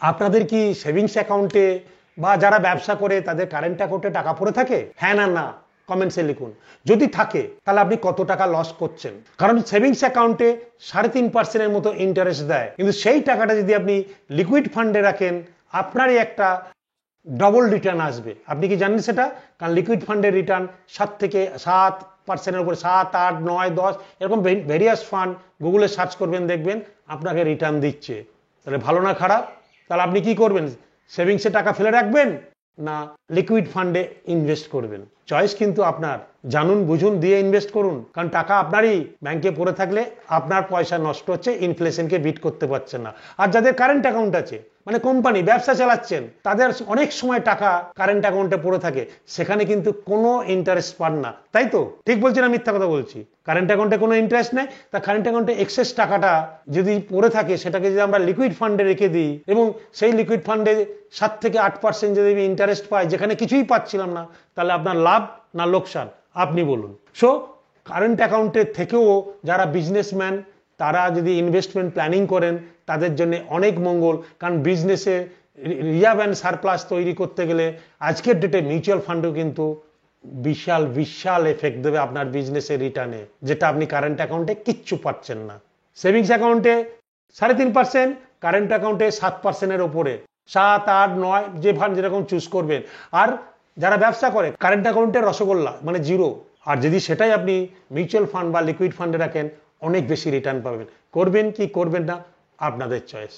আপনাদের কি সেভিংস অ্যাকাউন্টে বা যারা ব্যবসা করে তাদের কারেন্ট অ্যাকাউন্টে টাকা পড়ে থাকে? হ্যাঁ না না কমেন্টসে লিখুন। যদি থাকে তাহলে আপনি কত টাকা লস করছেন। কারণ সেভিংস অ্যাকাউন্টে 3.5% মতো ইন্টারেস্ট দেয়, কিন্তু সেই টাকাটা যদি আপনি লিকুইড ফান্ডে রাখেন আপনারই একটা ডবল রিটার্ন আসবে। আপনি কি জানেন সেটা? কারণ লিকুইড ফান্ডের রিটার্ন 7% উপরে 7, 8, 9, 10 এরকম ভেরিয়াস ফান্ড গুগলে সার্চ করবেন, দেখবেন আপনাকে রিটার্ন দিচ্ছে। তাহলে ভালো না খারাপ? তাহলে আপনি কি করবেন? সেভিংসে টাকা ফেলে রাখবেন না লিকুইড ফান্ডে ইনভেস্ট করবেন? চয়েস কিন্তু আপনার। জানুন বুঝুন দিয়ে ইনভেস্ট করুন, কারণ টাকা আপনারই ব্যাংকে পড়ে থাকলে আপনার পয়সা নষ্ট হচ্ছে, ইনফ্লেশনকে বিট করতে পারছেন না। আর যাদের কারেন্ট অ্যাকাউন্ট আছে, মানে কোম্পানি ব্যবসা চালাচ্ছেন, তাদের অনেক সময় টাকা কারেন্ট অ্যাকাউন্টে পড়ে থাকে, সেখানে কিন্তু কোনো ইন্টারেস্ট পান না। তাই তো? ঠিক বলছি না মিথ্যা কথা বলছি? কারেন্ট অ্যাকাউন্টে কোনো ইন্টারেস্ট নেই, তা কারেন্ট অ্যাকাউন্টে এক্সেস টাকাটা যদি পড়ে থাকে সেটাকে যদি আমরা লিকুইড ফান্ডে রেখে দিই এবং সেই লিকুইড ফান্ডে 7 থেকে 8% যদি ইন্টারেস্ট পাই, যেখানে কিছুই পাচ্ছিলাম না, তাহলে আপনার লাভ না লোকসান? আপনি বলুন। সো কারেন্ট অ্যাকাউন্টের থেকেও যারা বিজনেসম্যান তারা যদি ইনভেস্টমেন্ট প্ল্যানিং করেন তাদের জন্য অনেক মঙ্গল। কারণ বিজনেসে রিজার্ভ অ্যান্ড সারপ্লাস তৈরি করতে গেলে আজকের ডেটে মিউচুয়াল ফান্ডও কিন্তু বিশাল বিশাল এফেক্ট দেবে আপনার বিজনেসের রিটার্নে, যেটা আপনি কারেন্ট অ্যাকাউন্টে কিচ্ছু পাচ্ছেন না। সেভিংস অ্যাকাউন্টে 3.5%, কারেন্ট অ্যাকাউন্টে 7%-এর ওপরে, 7, 8, 9 যে ফান্ড যেরকম চুজ করবেন। আর যারা ব্যবসা করে কারেন্ট অ্যাকাউন্টে রসগোল্লা, মানে জিরো। আর যদি সেটাই আপনি মিউচুয়াল ফান্ড বা লিকুইড ফান্ডে রাখেন অনেক বেশি রিটার্ন পাবেন। করবেন কি করবেন না আপনাদের চয়েস।